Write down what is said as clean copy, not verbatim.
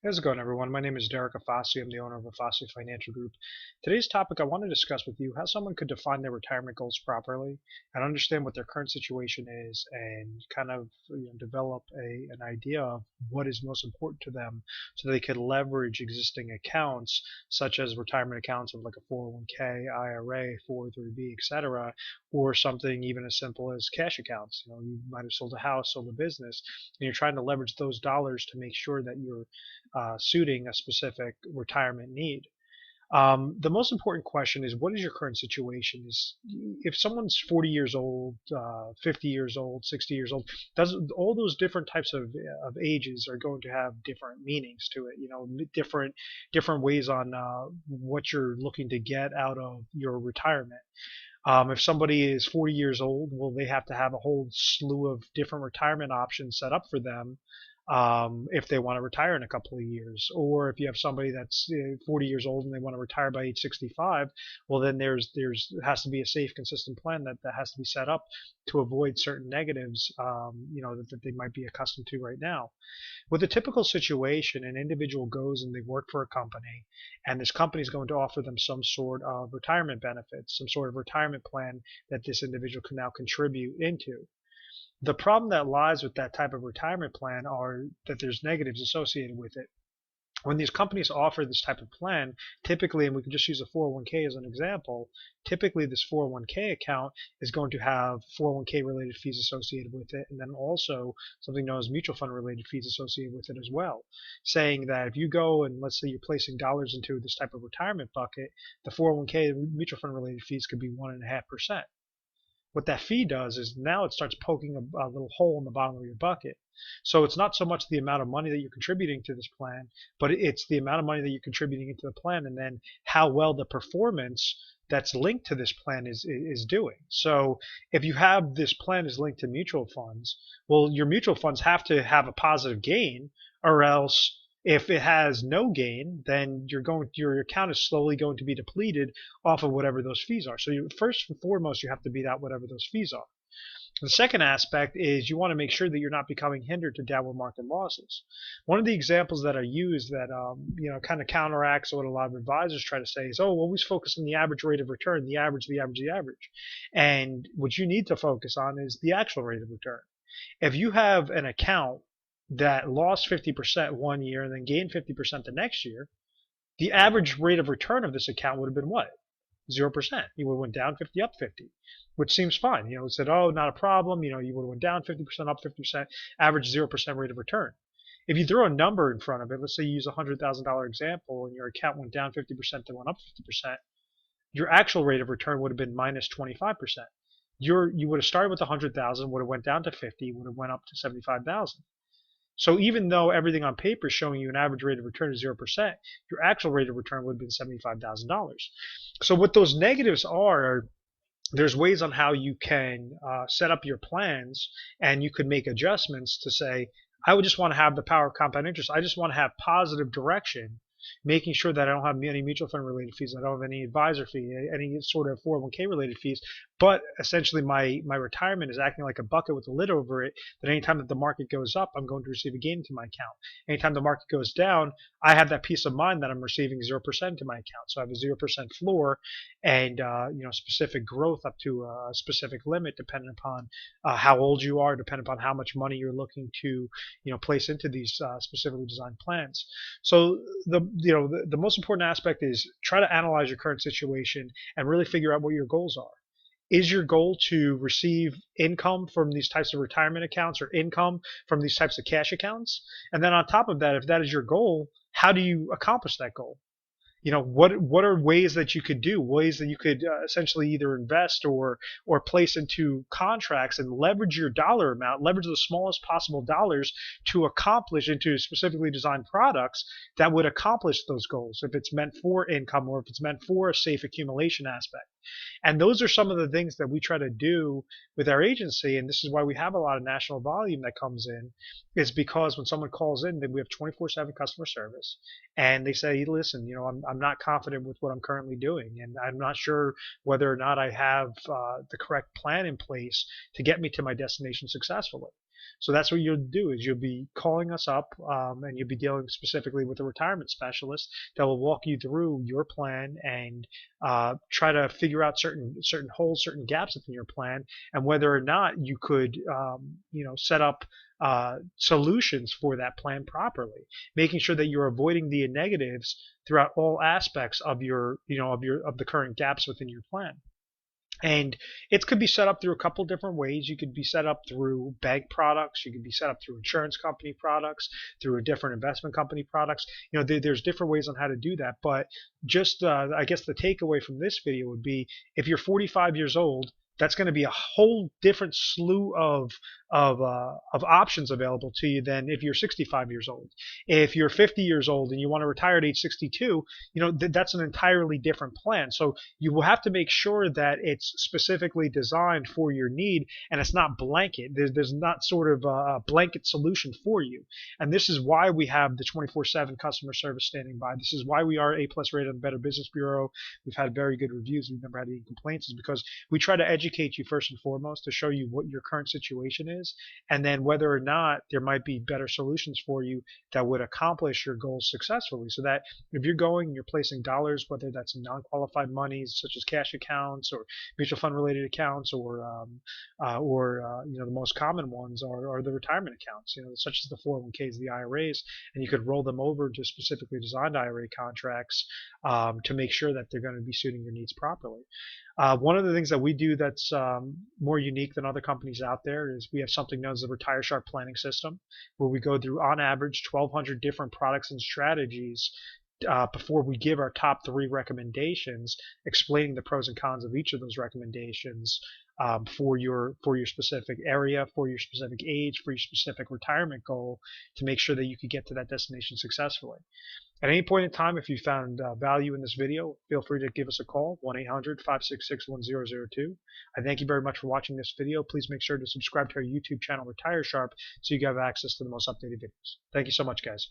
How's it going, everyone? My name is Derek Afasi. I'm the owner of Afasi Financial Group. Today's topic, I want to discuss with you how someone could define their retirement goals properly and understand what their current situation is and kind of develop an idea of what is most important to them so they could leverage existing accounts such as retirement accounts of like a 401k, IRA, 403b, etc., or something even as simple as cash accounts. You might have sold a house, sold a business, and you're trying to leverage those dollars to make sure that you're suiting a specific retirement need. The most important question is, what is your current situation? Is if someone's 40 years old, 50 years old, 60 years old, does all those different types of ages are going to have different meanings to it. Different ways on what you're looking to get out of your retirement. If somebody is 40 years old, well, they have to have a whole slew of different retirement options set up for them if they want to retire in a couple of years. Or if you have somebody that's 40 years old and they want to retire by age 65, well, then there's has to be a safe, consistent plan that has to be set up to avoid certain negatives, that they might be accustomed to right now. With a typical situation, an individual goes and they work for a company, and this company is going to offer them some sort of retirement benefits, some sort of retirement plan that this individual can now contribute into. The problem that lies with that type of retirement plan are that there's negatives associated with it. When these companies offer this type of plan, typically, and we can just use a 401k as an example, typically this 401k account is going to have 401k related fees associated with it, and then also something known as mutual fund related fees associated with it as well. Saying that if you go and let's say you're placing dollars into this type of retirement bucket, the 401k mutual fund related fees could be 1.5%. What that fee does is now it starts poking a little hole in the bottom of your bucket. So it's not so much the amount of money that you're contributing to this plan, but it's the amount of money that you're contributing into the plan and then how well the performance that's linked to this plan is doing. So if you have this plan is linked to mutual funds, well, your mutual funds have to have a positive gain, or else if it has no gain, then your account is slowly going to be depleted off of whatever those fees are. So first and foremost, you have to beat out whatever those fees are. The second aspect is you want to make sure that you're not becoming hindered to downward market losses. One of the examples that I use that kind of counteracts what a lot of advisors try to say is, oh, always focus on the average rate of return, the average, the average, the average. And what you need to focus on is the actual rate of return. If you have an account that lost 50% one year and then gained 50% the next year, the average rate of return of this account would have been what? 0%. You would have went down 50, up 50, which seems fine. It said, oh, not a problem. You would have went down 50%, up 50%, average 0% rate of return. If you throw a number in front of it, let's say you use a $100,000 example and your account went down 50%, then went up 50%, your actual rate of return would have been minus 25%. You would have started with 100,000, would have went down to 50, would have went up to 75,000. So even though everything on paper is showing you an average rate of return of 0%, your actual rate of return would have been $75,000. So what those negatives are, there's ways on how you can set up your plans, and you could make adjustments to say, I would just want to have the power of compound interest. I just want to have positive direction, making sure that I don't have any mutual fund related fees. I don't have any advisor fee, any sort of 401k related fees. But essentially, my retirement is acting like a bucket with a lid over it. That anytime that the market goes up, I'm going to receive a gain into my account. Anytime the market goes down, I have that peace of mind that I'm receiving 0% to my account. So I have a 0% floor, and specific growth up to a specific limit, depending upon how old you are, depending upon how much money you're looking to place into these specifically designed plans. So the most important aspect is try to analyze your current situation and really figure out what your goals are. Is your goal to receive income from these types of retirement accounts or income from these types of cash accounts? And then on top of that, if that is your goal, how do you accomplish that goal? What are ways that you could do, ways that you could essentially either invest or place into contracts and leverage your dollar amount, leverage the smallest possible dollars to accomplish into specifically designed products that would accomplish those goals, if it's meant for income or if it's meant for a safe accumulation aspect. And those are some of the things that we try to do with our agency, and this is why we have a lot of national volume that comes in, is because when someone calls in, then we have 24/7 customer service, and they say, listen, I'm not confident with what I'm currently doing, and I'm not sure whether or not I have the correct plan in place to get me to my destination successfully. So that's what you'll do is you'll be calling us up, and you'll be dealing specifically with a retirement specialist that will walk you through your plan and try to figure out certain holes, certain gaps within your plan, and whether or not you could set up solutions for that plan properly, making sure that you're avoiding the negatives throughout all aspects of of the current gaps within your plan. And it could be set up through a couple different ways. You could be set up through bank products. You could be set up through insurance company products, through a different investment company products. There's different ways on how to do that. But just, I guess the takeaway from this video would be if you're 45 years old, that's going to be a whole different slew of options available to you than if you're 65 years old. If you're 50 years old and you want to retire at age 62, that's an entirely different plan. So you will have to make sure that it's specifically designed for your need and it's not blanket. There's not sort of a blanket solution for you. And this is why we have the 24/7 customer service standing by. This is why we are A+ rated on the Better Business Bureau. We've had very good reviews. We've never had any complaints. Is because we try to educate you first and foremost to show you what your current situation is, and then whether or not there might be better solutions for you that would accomplish your goals successfully. So that if you're going and you're placing dollars, whether that's in non-qualified monies such as cash accounts or mutual fund related accounts, or the most common ones are the retirement accounts, such as the 401ks, the IRAs, and you could roll them over to specifically designed IRA contracts to make sure that they're going to be suiting your needs properly. One of the things that we do that's more unique than other companies out there is we have something known as the Retire Sharp planning system, where we go through on average 1,200 different products and strategies before we give our top 3 recommendations, explaining the pros and cons of each of those recommendations for your specific area, for your specific age, for your specific retirement goal, to make sure that you can get to that destination successfully. At any point in time, if you found value in this video, feel free to give us a call, 1-800-566-1002. I thank you very much for watching this video. Please make sure to subscribe to our YouTube channel, Retire Sharp, so you have access to the most updated videos. Thank you so much, guys.